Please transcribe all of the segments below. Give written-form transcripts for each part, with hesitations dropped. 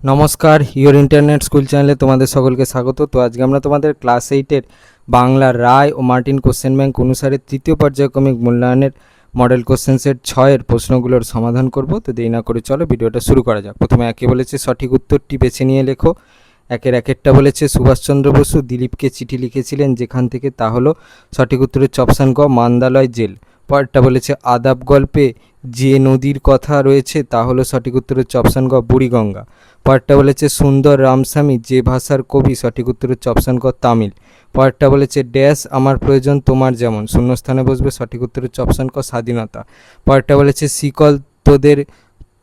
নমস্কার, your internet school চ্যানেলে তোমাদের সকলকে স্বাগত। তো আজকে আমরা তোমাদের ক্লাস 8-এর বাংলা রায় ও মার্টিন কোশ্চেন ব্যাংক অনুসারে তৃতীয় পর্যায়ক্রমিক মূল্যায়নের মডেল কোশ্চেন সেট 6-এর প্রশ্নগুলোর সমাধান করব। তো দেরি না করে চলো ভিডিওটা শুরু করা যাক। প্রথমে একে বলেছে সঠিক উত্তরটি বেছে নিয়ে লেখো। একেরটা বলেছে সুভাষচন্দ্র বসু দিলীপকে চিঠি লিখেছিলেন যেখান থেকে, তা হলো সঠিক উত্তরের অপশান গ মান্দালয় জেল। পরেরটা বলেছে আদাব গল্পে যে নদীর কথা রয়েছে তা হলো সঠিক উত্তরের অপশান গ বুড়িগঙ্গা। পরেরটা বলেছে সুন্দর রামস্বামী যে ভাষার কবি, সঠিক উত্তরের অপশান ক তামিল। পরেরটা বলেছে ড্যাশ আমার প্রয়োজন তোমার যেমন, শূন্যস্থানে বসবে, সঠিক উত্তরের অপশান ক স্বাধীনতা। পরেরটা বলেছে শিকল তোদের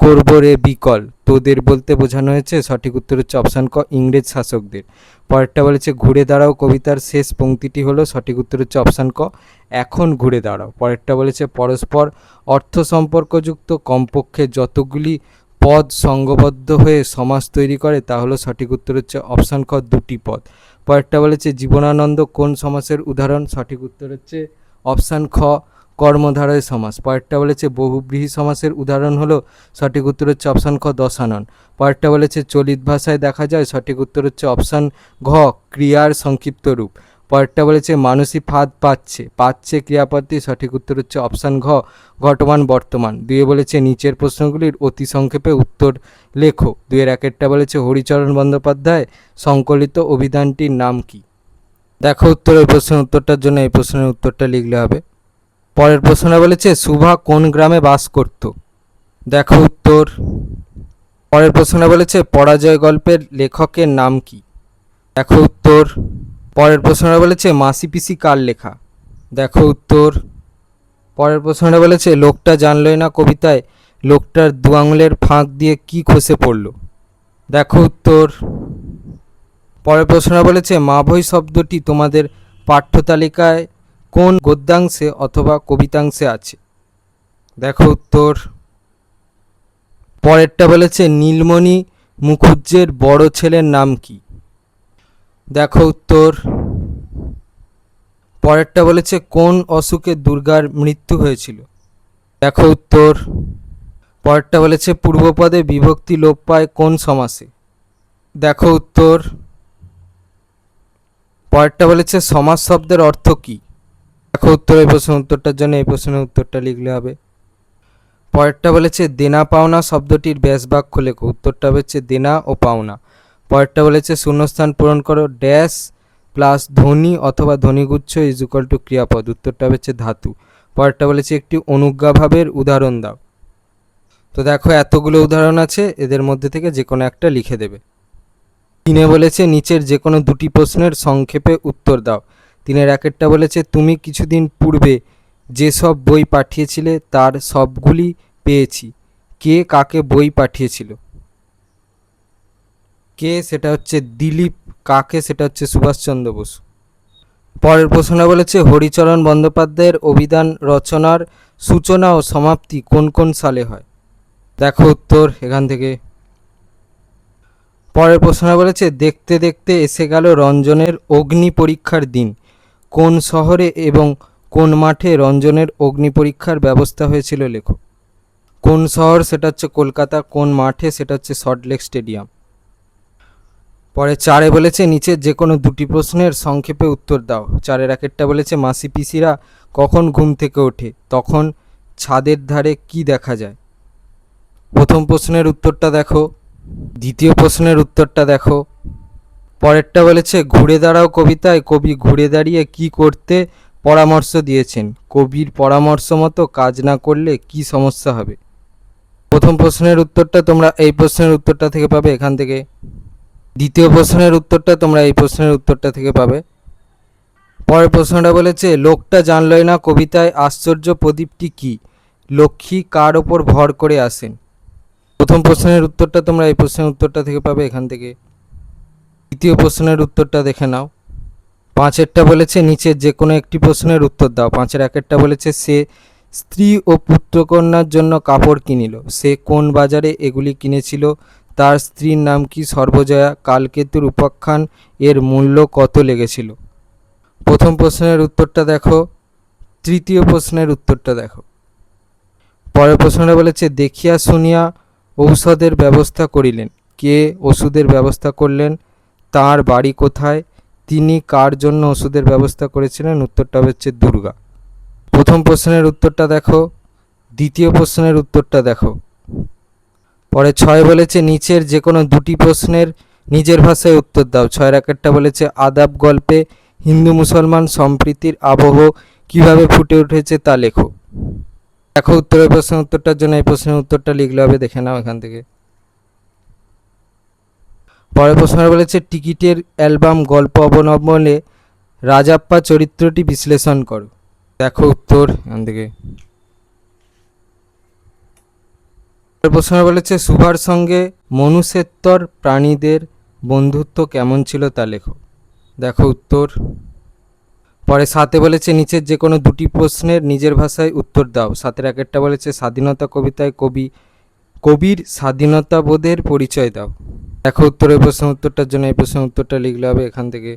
করব রে বিকল, তোদের বলতে বোঝানো হয়েছে, সঠিক উত্তর হচ্ছে অপশান ক ইংরেজ শাসকদের। পরেরটা বলেছে ঘুরে দাঁড়াও কবিতার শেষ পংক্তিটি হলো, সঠিক উত্তর হচ্ছে অপশান ক এখন ঘুরে দাঁড়াও। পরেরটা বলেছে পরস্পর অর্থ সম্পর্কযুক্ত কমপক্ষে যতগুলি পদ সংঘবদ্ধ হয়ে সমাস তৈরি করে তা হলো, সঠিক উত্তর হচ্ছে অপশান খ দুটি পদ। পরেরটা বলেছে জীবনানন্দ কোন সমাসের উদাহরণ, সঠিক উত্তর হচ্ছে অপশান খ কর্মধারয় সমাস। পরেরটা বলেছে বহুব্রীহি সমাসের উদাহরণ হলো, সঠিক উত্তর হচ্ছে অপশান খ দশানন। পরেরটা বলেছে চলিত ভাষায় দেখা যায়, সঠিক উত্তর হচ্ছে অপশান ঘ ক্রিয়ার সংক্ষিপ্ত রূপ। পরেরটা বলেছে মানুষই ফাঁদ পাচ্ছে, পাচ্ছে ক্রিয়াপদটি, সঠিক উত্তর হচ্ছে অপশান ঘ ঘটমান বর্তমান। দুয়ে বলেছে নিচের প্রশ্নগুলির অতি সংক্ষেপে উত্তর লেখো। দুয়ের একেরটা বলেছে হরিচরণ বন্দ্যোপাধ্যায় সংকলিত অভিধানটির নাম কি। দেখো উত্তরের প্রশ্নের উত্তরটার জন্য এই প্রশ্নের উত্তরটা লিখলে হবে। পরের প্রশ্নটা বলেছে সুভা কোন গ্রামে বাস করত। দেখো উত্তর। পরের প্রশ্নটা বলেছে পরাজয় গল্পের লেখকের নাম কি। দেখো উত্তর। পরের প্রশ্নটা বলেছে মাসি পিসি কার লেখা। দেখো উত্তর। পরের প্রশ্নটা বলেছে লোকটা জানলই না কবিতায় লোকটার দু আঙুলের ফাঁক দিয়ে কি খসে পড়ল। দেখো উত্তর। পরের প্রশ্নটা বলেছে মাভৈ শব্দটি তোমাদের পাঠ্যতালিকায় কোন গদ্যাংশে অথবা কবিতাংশে আছে। দেখো উত্তর। পরেরটা বলেছে নীলমণি মুখুজ্জের বড় ছেলের নাম কি। দেখো উত্তর। পরেরটা বলেছে কোন অসুখে দুর্গার মৃত্যু হয়েছিল। দেখো উত্তর। পরেরটা বলেছে পূর্বপদে বিভক্তি লোপ পায় কোন সমাসে। দেখো উত্তর। পরেরটা বলেছে সমাস শব্দের অর্থ কি। দেখো উত্তর। এই প্রশ্নের উত্তরটার জন্য এই প্রশ্নের উত্তরটা লিখলে হবে। পরেরটা বলেছে দেনা পাওনা শব্দটির ব্যাস বাক্য লেখো। উত্তরটা হচ্ছে দেনা ও পাওনা। পরেরটা বলেছে শূন্যস্থান পূরণ করো ড্যাশ প্লাস ধ্বনি অথবা ধ্বনিগুচ্ছ ইজ ইকুয়াল টু ক্রিয়াপদ। উত্তরটা হচ্ছে ধাতু। পরেরটা বলেছে একটি অনুজ্ঞাভাবের উদাহরণ দাও। তো দেখো এতগুলো উদাহরণ আছে, এদের মধ্যে থেকে যে কোনো একটা লিখে দেবে। তিনে বলেছে নিচের যে কোনো দুটি প্রশ্নের সংক্ষেপে উত্তর দাও। তিনের একেরটা বলেছে তুমি কিছুদিন পূর্বে যেসব বই পাঠিয়েছিলে তার সবগুলি পেয়েছি, কে কাকে বই পাঠিয়েছিল। কে সেটা হচ্ছে দিলীপ, কাকে সেটা হচ্ছে সুভাষচন্দ্র বসু। পরের প্রশ্নটা বলেছে হরিচরণ বন্দ্যোপাধ্যায়ের অভিধান রচনার সূচনা ও সমাপ্তি কোন কোন সালে হয়। দেখো উত্তর এখান থেকে। পরের প্রশ্নটা বলেছে দেখতে দেখতে এসে গেল রঞ্জনের অগ্নি পরীক্ষার দিন, কোন শহরে এবং কোন মাঠে রঞ্জনের অগ্নি পরীক্ষার ব্যবস্থা হয়েছিল লেখো। কোন শহর সেটা হচ্ছে কলকাতা, কোন মাঠে সেটা হচ্ছে সল্টলেক স্টেডিয়াম। পরে চারে বলেছে নিচের যে কোনো দুটি প্রশ্নের সংক্ষেপে উত্তর দাও। চারের একেরটা বলেছে মাসি পিসিরা কখন ঘুম থেকে ওঠে, তখন ছাদের ধারে কি দেখা যায়। প্রথম প্রশ্নের উত্তরটা দেখো, দ্বিতীয় প্রশ্নের উত্তরটা দেখো। পরেরটা বলেছে ঘুরে দাঁড়াও কবিতায় কবি ঘুরে দাঁড়িয়ে কি করতে পরামর্শ দিয়েছেন, কবির পরামর্শ মতো কাজ না করলে কি সমস্যা হবে। প্রথম প্রশ্নের উত্তরটা তোমরা এই প্রশ্নের উত্তরটা থেকে পাবে এখান থেকে। দ্বিতীয় প্রশ্নের উত্তরটা তোমরা এই প্রশ্নের উত্তরটা থেকে পাবে। পরের প্রশ্নটা বলেছে লোকটা জানলই না কবিতায় আশ্চর্য প্রদীপটি কি, লক্ষ্মী কার ওপর ভর করে আসেন। প্রথম প্রশ্নের উত্তরটা তোমরা এই প্রশ্নের উত্তরটা থেকে পাবে এখান থেকে। দ্বিতীয় প্রশ্নের উত্তরটা দেখে নাও। পাঁচেরটা বলেছে নিচের যে কোনো একটি প্রশ্নের উত্তর দাও। পাঁচের একেরটা বলেছে সে স্ত্রী ও পুত্রকন্যার জন্য কাপড় কিনিল, সে কোন বাজারে এগুলি কিনেছিল, তার স্ত্রীর নাম কি সর্বজয়া, কালকেতুর উপাখ্যান এর মূল্য কত লেগেছিল। প্রথম প্রশ্নের উত্তরটা দেখো, তৃতীয় প্রশ্নের উত্তরটা দেখো। পরের প্রশ্নটা বলেছে দেখিয়া শুনিয়া ঔষধের ব্যবস্থা করিলেন, কে ওষুধের ব্যবস্থা করলেন, তার বাড়ি কোথায়, তিনি কার জন্য ওষুধের ব্যবস্থা করেছিলেন? উত্তরটা হচ্ছে দুর্গা। প্রথম প্রশ্নের উত্তরটা দেখো, দ্বিতীয় প্রশ্নের উত্তরটা দেখো। পরে 6 বলেছে নিচের যে কোনো দুটি প্রশ্নের নিজের ভাষায় উত্তর দাও। 6-এর একটা বলেছে আদাব গল্পে হিন্দু মুসলমান সম্প্রীতির আবহ কিভাবে ফুটে উঠেছে তা লেখো। দেখো উত্তরের প্রশ্নের উত্তরটার জন্য এই প্রশ্নের উত্তরটা লিখলে হবে, দেখে নাও এখান থেকে। পরের প্রশ্ন বলেছে টিকিটের অ্যালবাম গল্প অবলম্বনে রাজাপ্পা চরিত্রটি বিশ্লেষণ করো। দেখো উত্তর এখান থেকে। প্রশ্ন বলেছে সুভার সঙ্গে মনুষ্যেত্তর প্রাণীদের বন্ধুত্ব কেমন ছিল তা লেখো। দেখো উত্তর। পরে 7 বলেছে নিচের যে কোনো দুটি প্রশ্নের নিজের ভাষায় উত্তর দাও। 7-এর একটা বলেছে স্বাধীনতা কবিতায় কবির স্বাধীনতাবোধের পরিচয় দাও। দেখো উত্তরের প্রশ্নের উত্তরটার জন্য এই প্রশ্নের উত্তরটা লিখলে হবে এখান থেকে।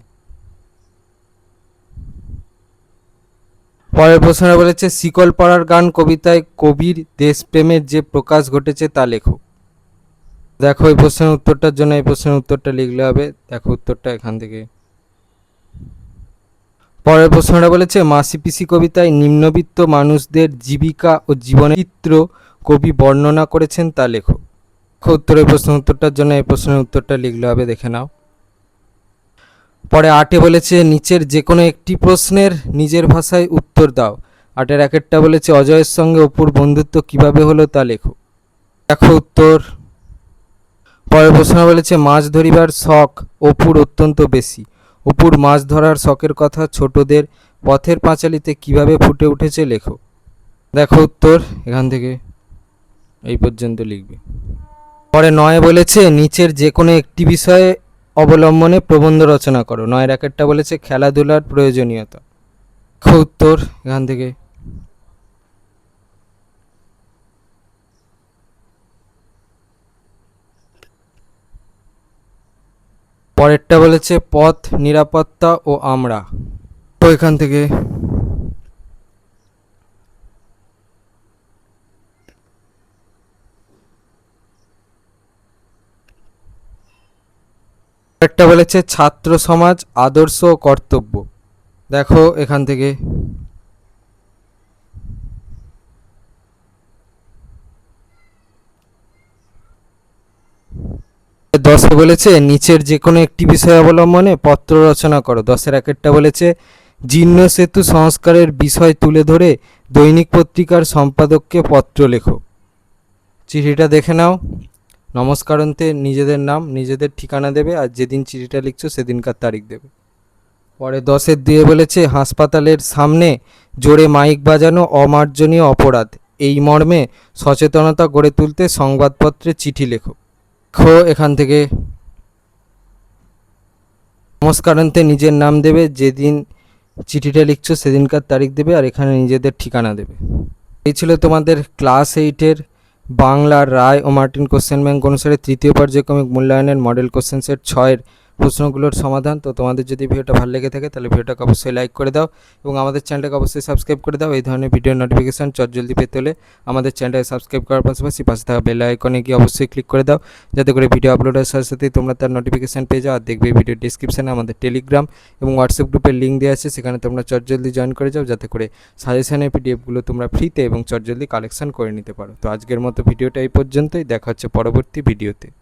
পরের প্রশ্নটা বলেছে শিকল পরার গান কবিতায় কবির দেশপ্রেমের যে প্রকাশ ঘটেছে তা লেখো। দেখো এই প্রশ্নের উত্তরটার জন্য এই প্রশ্নের উত্তরটা লিখলে হবে, দেখো উত্তরটা এখান থেকে। পরের প্রশ্নটা বলেছে মাসি পিসি কবিতায় নিম্নবিত্ত মানুষদের জীবিকা ও জীবনের চিত্র কবি বর্ণনা করেছেন তা লেখো। উত্তরের প্রশ্নের উত্তরটার জন্য এই প্রশ্নের উত্তরটা লিখলে হবে, দেখে নাও। পরে 8 বলেছে নিচের যে কোনো একটি প্রশ্নের নিজের ভাষায় উত্তর দাও। 8-এর একটা বলেছে অজয়ের সঙ্গে অপুর বন্ধুত্ব কিভাবে হলো তা লেখো। দেখো উত্তর। পরের প্রশ্ন বলেছে মাছ ধরিবার শখ অপুর অত্যন্ত বেশি, অপুর মাছ ধরার শখের কথা ছোটদের পথের পাঁচালিতে কিভাবে ফুটে উঠেছে লেখো। দেখো উত্তর এখান থেকে এই পর্যন্ত লিখবে। পরে 9 বলেছে নিচের যে কোনো একটি বিষয়ে অবলম্বনে প্রবন্ধ রচনা করো। 9-এর একটা বলেছে খেলাধুলার প্রয়োজনীয়তা। উত্তর এখান থেকে। পরেরটা বলেছে পথ নিরাপত্তা ও আমরা, তো এখান থেকে। 1 বলেছে ছাত্র সমাজ আদর্শ ও কর্তব্য। দেখো এখান থেকে। 10 বলেছে নিচের যে কোনো একটি বিষয় অবলম্বনে পত্র রচনা করো। 10-এর একটা বলেছে জীর্ণ সেতু সংস্কারের বিষয় তুলে ধরে দৈনিক পত্রিকার সম্পাদককে পত্র লেখো। চিঠিটা দেখে নাও। নমস্কারান্তে নিজেদের নাম নিজেদের ঠিকানা দেবে আর যেদিন চিঠিটা লিখছো সেদিনকার তারিখ দেবে। পরে 10-এর 2 বলেছে হাসপাতালের সামনে জোরে মাইক বাজানো অমার্জনীয় অপরাধ, এই মর্মে সচেতনতা গড়ে তুলতে সংবাদপত্রে চিঠি লেখো। এখান থেকে। নমস্কারান্তে নিজের নাম দেবে, যেদিন চিঠিটা লিখছো সেদিনকার তারিখ দেবে আর এখানে নিজেদের ঠিকানা দেবে। এই ছিল তোমাদের ক্লাস 8-এর বাংলার রায় ও মার্টিন কোশ্চেন ব্যাংক অনুসারে তৃতীয় পর্যায়ক্রমিক মূল্যায়নের মডেল কোশ্চেন সেট 6-এর প্রশ্নগুলোর সমাধান। তো তোমাদের যদি ভিডিওটা ভালো লেগে থাকে তাহলে ভিডিওটাকে অবশ্যই লাইক করে দাও এবং আমাদের চ্যানেলটাকে অবশ্যই সাবস্ক্রাইব করে দাও। এই ধরনের ভিডিও নোটিফিকেশান জলদি পেতে হলে আমাদের চ্যানেলটাকে সাবস্ক্রাইব করার পাশাপাশি পাশে থাকা বেল আইকনে গিয়ে অবশ্যই ক্লিক করে দাও, যাতে করে ভিডিও আপলোডের সাথে সাথেই তোমরা তার নোটিফিকেশান পেয়ে যাও। আর দেখবে ভিডিও ডিসক্রিপশানে আমাদের টেলিগ্রাম এবং হোয়াটসঅ্যাপ গ্রুপের লিঙ্ক দেওয়া আছে, সেখানে তোমরা জলদি জয়েন করে যাও, যাতে করে সাজেশনের পিডিএফগুলো তোমরা ফ্রিতে এবং জলদি কালেকশন করে নিতে পারো। তো আজকের মতো ভিডিওটা এই পর্যন্তই, দেখা হচ্ছে পরবর্তী ভিডিওতে।